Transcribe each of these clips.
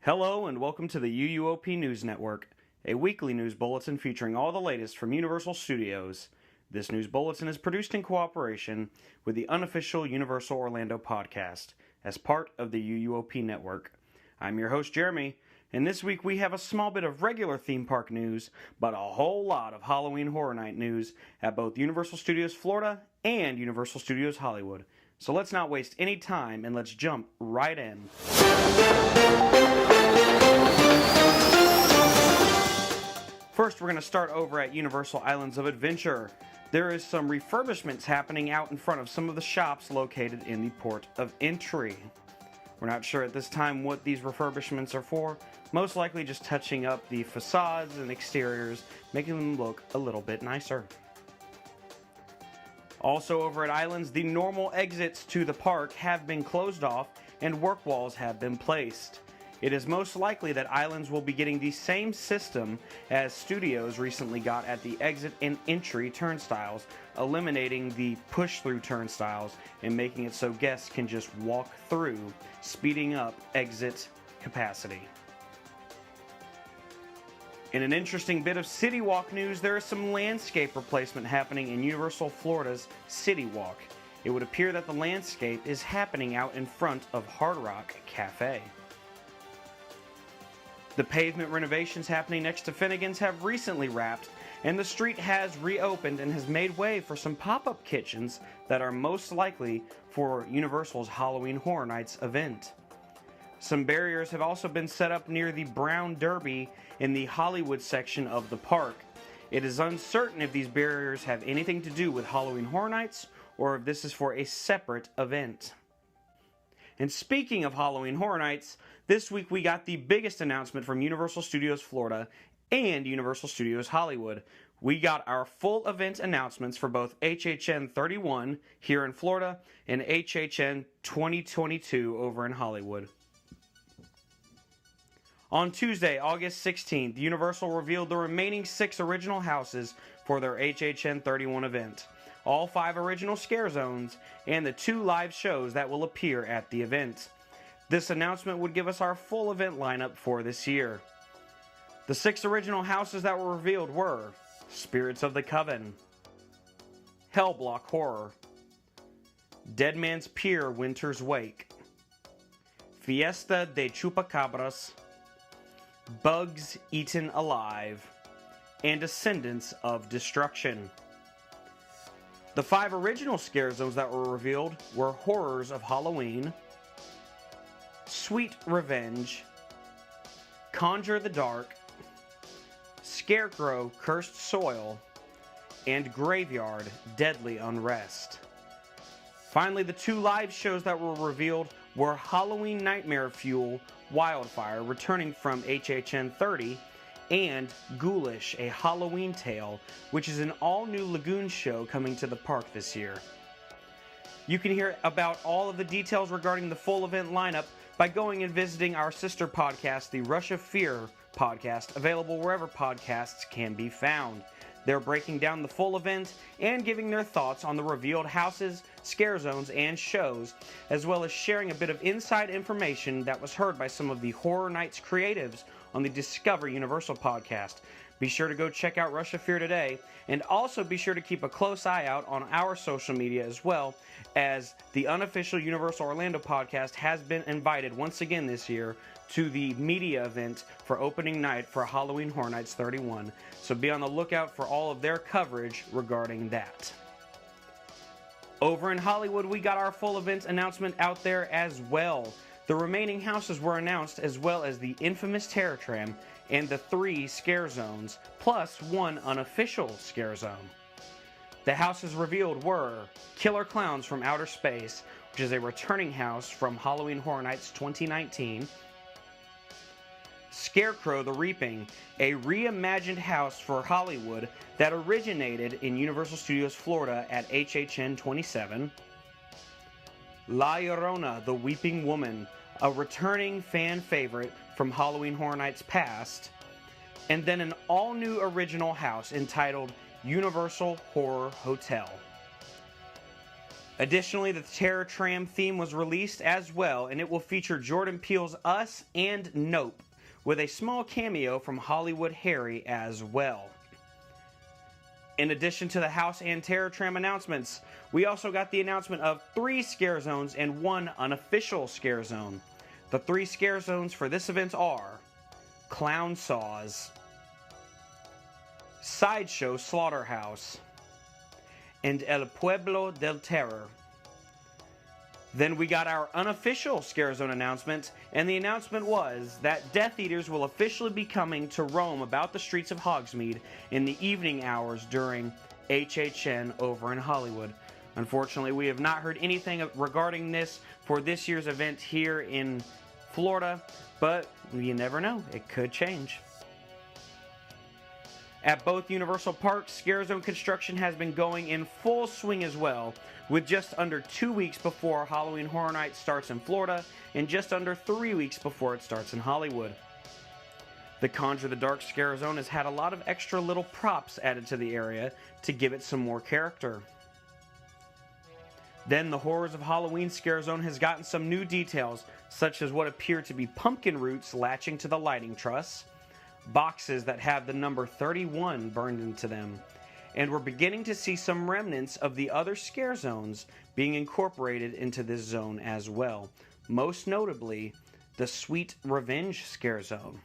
Hello and welcome to the UUOP News Network, a weekly news bulletin featuring all the latest from Universal Studios. This news bulletin is produced in cooperation with the unofficial Universal Orlando podcast as part of the UUOP network. I'm your host Jeremy, and this week we have a small bit of regular theme park news, but a whole lot of Halloween Horror Night news at both Universal Studios Florida and Universal Studios Hollywood. So let's not waste any time and let's jump right in. First, we're going to start over at Universal Islands of Adventure. There is some refurbishments happening out in front of some of the shops located in the port of entry. We're not sure at this time what these refurbishments are for, most likely just touching up the facades and exteriors, making them look a little bit nicer. Also over at Islands, the normal exits to the park have been closed off and work walls have been placed. It is most likely that Islands will be getting the same system as Studios recently got at the exit and entry turnstiles, eliminating the push-through turnstiles and making it so guests can just walk through, speeding up exit capacity. In an interesting bit of City Walk news, there is some landscape replacement happening in Universal Florida's City Walk. It would appear that the landscape is happening out in front of Hard Rock Cafe. The pavement renovations happening next to Finnegan's have recently wrapped, and the street has reopened and has made way for some pop-up kitchens that are most likely for Universal's Halloween Horror Nights event. Some barriers have also been set up near the Brown Derby in the Hollywood section of the park. It is uncertain if these barriers have anything to do with Halloween Horror Nights or if this is for a separate event. And speaking of Halloween Horror Nights, this week we got the biggest announcement from Universal Studios Florida and Universal Studios Hollywood. We got our full event announcements for both HHN 31 here in Florida and HHN 2022 over in Hollywood. On Tuesday, August 16th, Universal revealed the remaining 6 original houses for their HHN 31 event, all 5 original scare zones, and the 2 live shows that will appear at the event. This announcement would give us our full event lineup for this year. The 6 original houses that were revealed were Spirits of the Coven, Hellblock Horror, Dead Man's Pier Winter's Wake, Fiesta de Chupacabras, Bugs Eaten Alive, and Descendants of Destruction. The 5 original scare zones that were revealed were Horrors of Halloween, Sweet Revenge, Conjure the Dark, Scarecrow Cursed Soil, and Graveyard Deadly Unrest. Finally, the 2 live shows that were revealed were Halloween Nightmare Fuel Wildfire, returning from HHN 30, and Ghoulish, a Halloween Tale, which is an all-new lagoon show coming to the park this year. You can hear about all of the details regarding the full event lineup by going and visiting our sister podcast, the Rush of Fear podcast, available wherever podcasts can be found. They're breaking down the full event and giving their thoughts on the revealed houses, scare zones, and shows, as well as sharing a bit of inside information that was heard by some of the Horror Nights creatives on the Discover Universal podcast. Be sure to go check out Rush of Fear today, and also be sure to keep a close eye out on our social media as well, as the unofficial Universal Orlando podcast has been invited once again this year to the media event for opening night for Halloween Horror Nights 31. So be on the lookout for all of their coverage regarding that. Over in Hollywood, we got our full event announcement out there as well. The remaining houses were announced, as well as the infamous Terror Tram and the 3 scare zones, plus 1 unofficial scare zone. The houses revealed were Killer Clowns from Outer Space, which is a returning house from Halloween Horror Nights 2019, Scarecrow the Reaping, a reimagined house for Hollywood that originated in Universal Studios Florida at HHN 27, La Llorona the Weeping Woman, a returning fan favorite from Halloween Horror Nights past, and then an all-new original house entitled Universal Horror Hotel. Additionally, the Terror Tram theme was released as well, and it will feature Jordan Peele's Us and Nope, with a small cameo from Hollywood Harry as well. In addition to the House and Terror Tram announcements, we also got the announcement of 3 scare zones and 1 unofficial scare zone. The 3 scare zones for this event are Clown Saws, Sideshow Slaughterhouse, and El Pueblo del Terror. Then we got our unofficial Scare Zone announcement, and the announcement was that Death Eaters will officially be coming to roam about the streets of Hogsmeade in the evening hours during HHN over in Hollywood. Unfortunately, we have not heard anything regarding this for this year's event here in Florida, but you never know, it could change. At both Universal Parks, Scare Zone construction has been going in full swing as well, with just under 2 weeks before Halloween Horror Nights starts in Florida and just under 3 weeks before it starts in Hollywood. The Conjure the Dark Scare Zone has had a lot of extra little props added to the area to give it some more character. Then the Horrors of Halloween Scare Zone has gotten some new details, such as what appear to be pumpkin roots latching to the lighting truss, boxes that have the number 31 burned into them, and we're beginning to see some remnants of the other scare zones being incorporated into this zone as well, most notably the Sweet Revenge Scare Zone.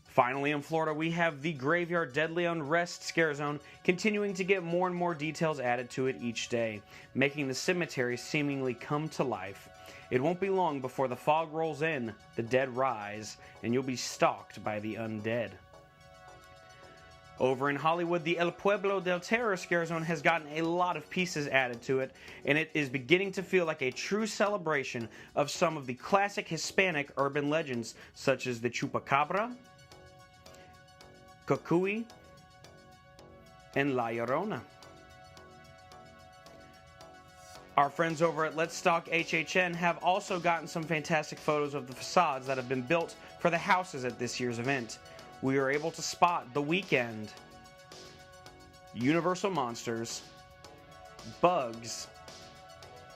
Finally, in Florida, we have the Graveyard Deadly Unrest Scare Zone continuing to get more and more details added to it each day, making the cemetery seemingly come to life. It won't be long before the fog rolls in, the dead rise, and you'll be stalked by the undead. Over in Hollywood, the El Pueblo del Terror Scare Zone has gotten a lot of pieces added to it, and it is beginning to feel like a true celebration of some of the classic Hispanic urban legends, such as the Chupacabra, Cucuy, and La Llorona. Our friends over at Let's Talk HHN have also gotten some fantastic photos of the facades that have been built for the houses at this year's event. We were able to spot The Weeknd, Universal Monsters, Bugs,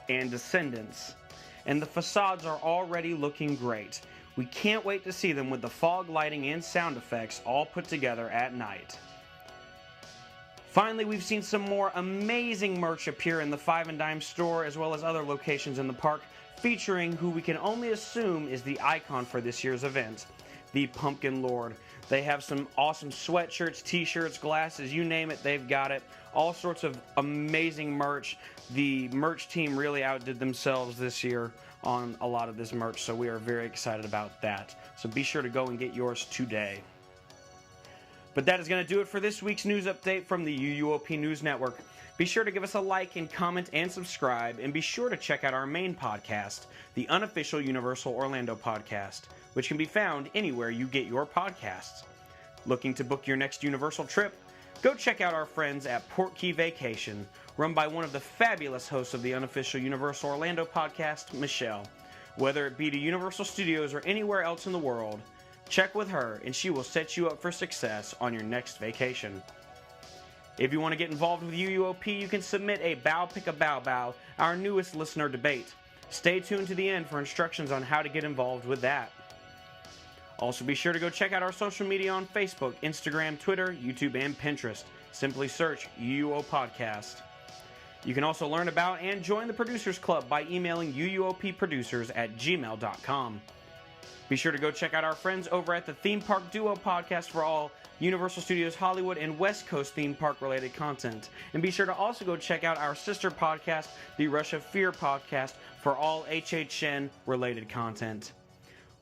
and Descendants, and the facades are already looking great. We can't wait to see them with the fog lighting and sound effects all put together at night. Finally, we've seen some more amazing merch appear in the Five and Dime store as well as other locations in the park, featuring who we can only assume is the icon for this year's event, the Pumpkin Lord. They have some awesome sweatshirts, t-shirts, glasses, you name it, they've got it. All sorts of amazing merch. The merch team really outdid themselves this year on a lot of this merch, so we are very excited about that. So be sure to go and get yours today. But that is going to do it for this week's news update from the UUOP News Network. Be sure to give us a like and comment and subscribe, and be sure to check out our main podcast, the unofficial Universal Orlando podcast, which can be found anywhere you get your podcasts. Looking to book your next Universal trip? Go check out our friends at Portkey Vacation, run by one of the fabulous hosts of the unofficial Universal Orlando podcast, Michelle. Whether it be to Universal Studios or anywhere else in the world, check with her and she will set you up for success on your next vacation. If you want to get involved with UUOP, you can submit a Bow Pick a Bow Bow, our newest listener debate. Stay tuned to the end for instructions on how to get involved with that. Also be sure to go check out our social media on Facebook, Instagram, Twitter, YouTube, and Pinterest. Simply search UUO Podcast. You can also learn about and join the Producers Club by emailing uuopproducers@gmail.com. Be sure to go check out our friends over at the Theme Park Duo podcast for all Universal Studios Hollywood and West Coast theme park related content. And be sure to also go check out our sister podcast, the Rush of Fear podcast, for all HHN related content.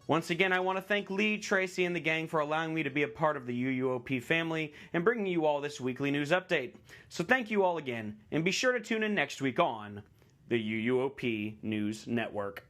Once again, I want to thank Lee, Tracy, and the gang for allowing me to be a part of the UUOP family and bringing you all this weekly news update. So thank you all again, and be sure to tune in next week on the UUOP News Network.